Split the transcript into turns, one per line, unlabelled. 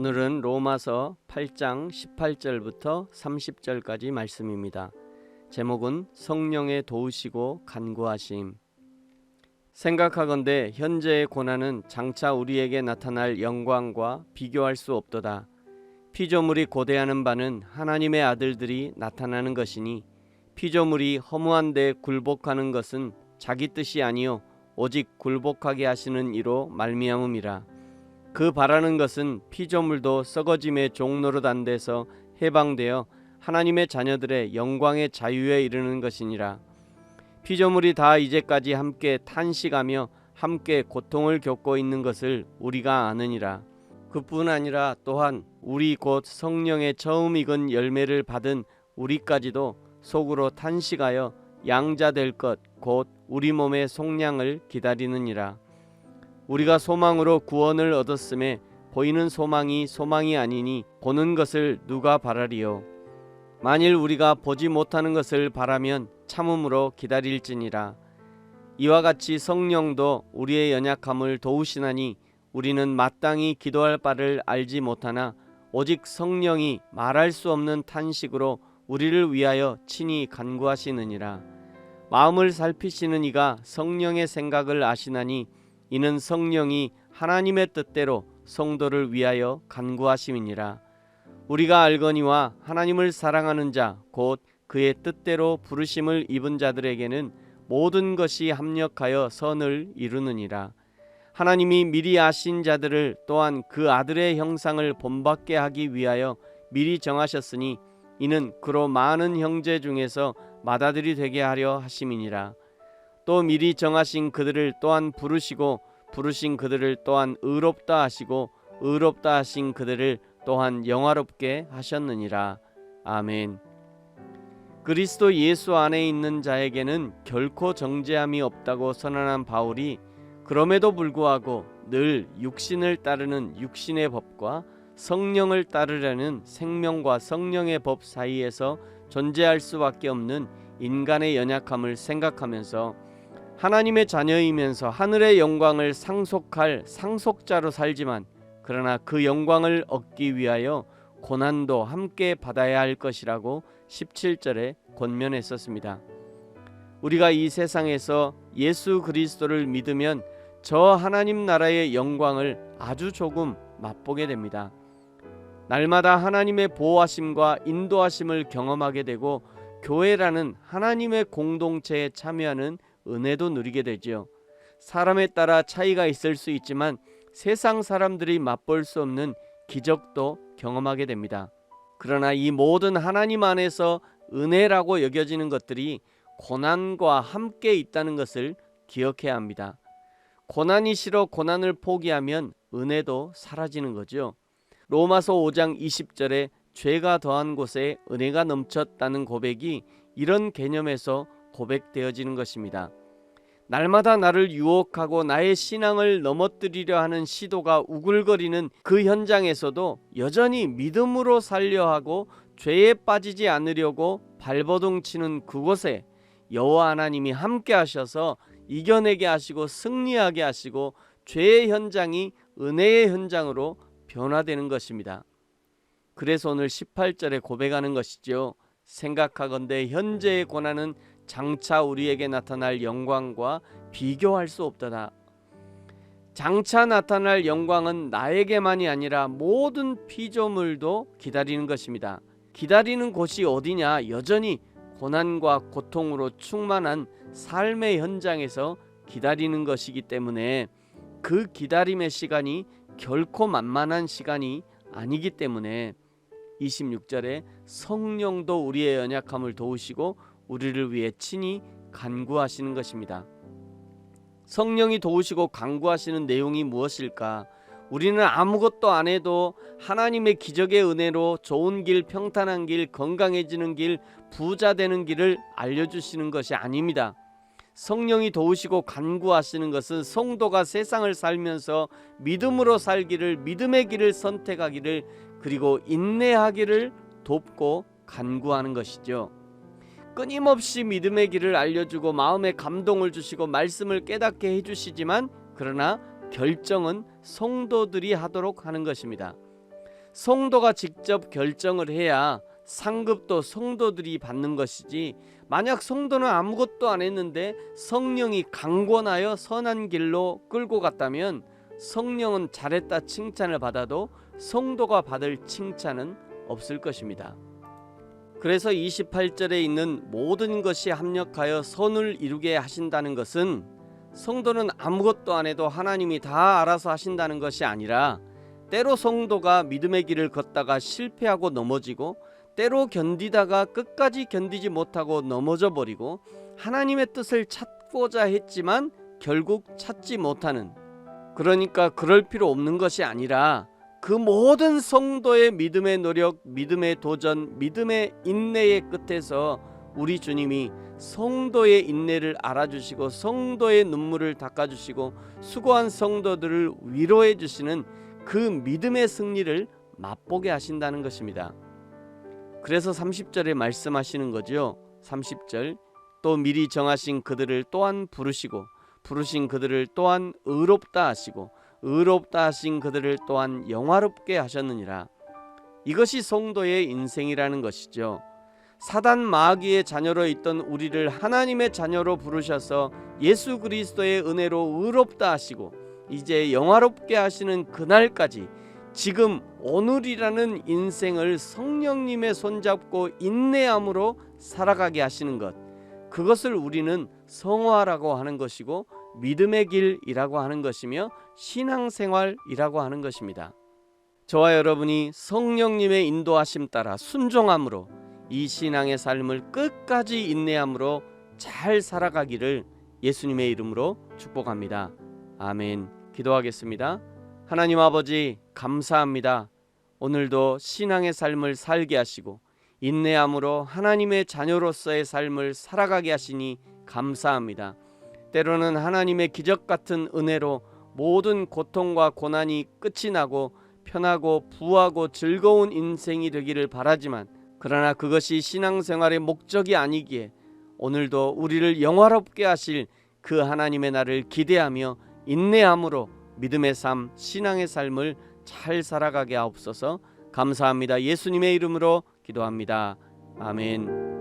오늘은 로마서 8장 18절부터 30절까지 말씀입니다. 제목은 성령의 도우시고 간구하심. 생각하건대 현재의 고난은 장차 우리에게 나타날 영광과 비교할 수 없도다. 피조물이 고대하는 바는 하나님의 아들들이 나타나는 것이니 피조물이 허무한 데 굴복하는 것은 자기 뜻이 아니요 오직 굴복하게 하시는 이로 말미암음이라. 그 바라는 것은 피조물도 썩어짐의 종노릇안돼서 해방되어 하나님의 자녀들의 영광의 자유에 이르는 것이니라. 피조물이 다 이제까지 함께 탄식하며 함께 고통을 겪고 있는 것을 우리가 아느니라. 그뿐 아니라 또한 우리 곧 성령의 처음 익은 열매를 받은 우리까지도 속으로 탄식하여 양자될 것 곧 우리 몸의 속량을 기다리느니라. 우리가 소망으로 구원을 얻었음에 보이는 소망이 소망이 아니니 보는 것을 누가 바라리요. 만일 우리가 보지 못하는 것을 바라면 참음으로 기다릴지니라. 이와 같이 성령도 우리의 연약함을 도우시나니 우리는 마땅히 기도할 바를 알지 못하나 오직 성령이 말할 수 없는 탄식으로 우리를 위하여 친히 간구하시느니라. 마음을 살피시는 이가 성령의 생각을 아시나니 이는 성령이 하나님의 뜻대로 성도를 위하여 간구하심이니라. 우리가 알거니와 하나님을 사랑하는 자 곧 그의 뜻대로 부르심을 입은 자들에게는 모든 것이 합력하여 선을 이루느니라. 하나님이 미리 아신 자들을 또한 그 아들의 형상을 본받게 하기 위하여 미리 정하셨으니 이는 그로 많은 형제 중에서 맏아들이 되게 하려 하심이니라. 또 미리 정하신 그들을 또한 부르시고 부르신 그들을 또한 의롭다 하시고 의롭다 하신 그들을 또한 영화롭게 하셨느니라. 아멘. 그리스도 예수 안에 있는 자에게는 결코 정죄함이 없다고 선언한 바울이 그럼에도 불구하고 늘 육신을 따르는 육신의 법과 성령을 따르려는 생명과 성령의 법 사이에서 존재할 수밖에 없는 인간의 연약함을 생각하면서 하나님의 자녀이면서 하늘의 영광을 상속할 상속자로 살지만 그러나 그 영광을 얻기 위하여 고난도 함께 받아야 할 것이라고 17절에 권면했었습니다. 우리가 이 세상에서 예수 그리스도를 믿으면 저 하나님 나라의 영광을 아주 조금 맛보게 됩니다. 날마다 하나님의 보호하심과 인도하심을 경험하게 되고 교회라는 하나님의 공동체에 참여하는 은혜도 누리게 되지요. 사람에 따라 차이가 있을 수 있지만 세상 사람들이 맛볼 수 없는 기적도 경험하게 됩니다. 그러나 이 모든 하나님 안에서 은혜라고 여겨지는 것들이 고난과 함께 있다는 것을 기억해야 합니다. 고난이 싫어 고난을 포기하면 은혜도 사라지는 거죠. 로마서 5장 20절에 죄가 더한 곳에 은혜가 넘쳤다는 고백이 이런 개념에서 고백되어지는 것입니다. 날마다 나를 유혹하고 나의 신앙을 넘어뜨리려 하는 시도가 우글거리는 그 현장에서도 여전히 믿음으로 살려 하고 죄에 빠지지 않으려고 발버둥 치는 그곳에 여호와 하나님이 함께 하셔서 이겨내게 하시고 승리하게 하시고 죄의 현장이 은혜의 현장으로 변화되는 것입니다. 그래서 오늘 18절에 고백하는 것이죠. 생각하건대 현재의 고난은 장차 우리에게 나타날 영광과 비교할 수 없도다. 장차 나타날 영광은 나에게만이 아니라 모든 피조물도 기다리는 것입니다. 기다리는 곳이 어디냐? 여전히 고난과 고통으로 충만한 삶의 현장에서 기다리는 것이기 때문에 그 기다림의 시간이 결코 만만한 시간이 아니기 때문에 26절에 성령도 우리의 연약함을 도우시고 우리를 위해 친히 간구하시는 것입니다. 성령이 도우시고 간구하시는 내용이 무엇일까? 우리는 아무것도 안 해도 하나님의 기적의 은혜로 좋은 길, 평탄한 길, 건강해지는 길, 부자 되는 길을 알려주시는 것이 아닙니다. 성령이 도우시고 간구하시는 것은 성도가 세상을 살면서 믿음으로 살기를, 믿음의 길을 선택하기를, 그리고 인내하기를 돕고 간구하는 것이죠. 끊임없이 믿음의 길을 알려주고 마음에 감동을 주시고 말씀을 깨닫게 해주시지만 그러나 결정은 성도들이 하도록 하는 것입니다. 성도가 직접 결정을 해야 상급도 성도들이 받는 것이지, 만약 성도는 아무것도 안 했는데 성령이 강권하여 선한 길로 끌고 갔다면 성령은 잘했다 칭찬을 받아도 성도가 받을 칭찬은 없을 것입니다. 그래서 28절에 있는 모든 것이 합력하여 선을 이루게 하신다는 것은 성도는 아무것도 안 해도 하나님이 다 알아서 하신다는 것이 아니라, 때로 성도가 믿음의 길을 걷다가 실패하고 넘어지고, 때로 견디다가 끝까지 견디지 못하고 넘어져 버리고, 하나님의 뜻을 찾고자 했지만 결국 찾지 못하는, 그러니까 그럴 필요 없는 것이 아니라 그 모든 성도의 믿음의 노력, 믿음의 도전, 믿음의 인내의 끝에서 우리 주님이 성도의 인내를 알아주시고 성도의 눈물을 닦아주시고 수고한 성도들을 위로해 주시는 그 믿음의 승리를 맛보게 하신다는 것입니다. 그래서 30절에 말씀하시는 거죠. 30절, 또 미리 정하신 그들을 또한 부르시고 부르신 그들을 또한 의롭다 하시고 의롭다 하신 그들을 또한 영화롭게 하셨느니라. 이것이 성도의 인생이라는 것이죠. 사단 마귀의 자녀로 있던 우리를 하나님의 자녀로 부르셔서 예수 그리스도의 은혜로 의롭다 하시고 이제 영화롭게 하시는 그날까지 지금 오늘이라는 인생을 성령님의 손잡고 인내함으로 살아가게 하시는 것, 그것을 우리는 성화라고 하는 것이고 믿음의 길이라고 하는 것이며 신앙생활이라고 하는 것입니다. 저와 여러분이 성령님의 인도하심 따라 순종함으로 이 신앙의 삶을 끝까지 인내함으로 잘 살아가기를 예수님의 이름으로 축복합니다. 아멘. 기도하겠습니다. 하나님 아버지, 감사합니다. 오늘도 신앙의 삶을 살게 하시고 인내함으로 하나님의 자녀로서의 삶을 살아가게 하시니 감사합니다. 때로는 하나님의 기적 같은 은혜로 모든 고통과 고난이 끝이 나고 편하고 부하고 즐거운 인생이 되기를 바라지만, 그러나 그것이 신앙생활의 목적이 아니기에 오늘도 우리를 영화롭게 하실 그 하나님의 날을 기대하며 인내함으로 믿음의 삶, 신앙의 삶을 잘 살아가게 하옵소서. 감사합니다. 예수님의 이름으로 기도합니다. 아멘.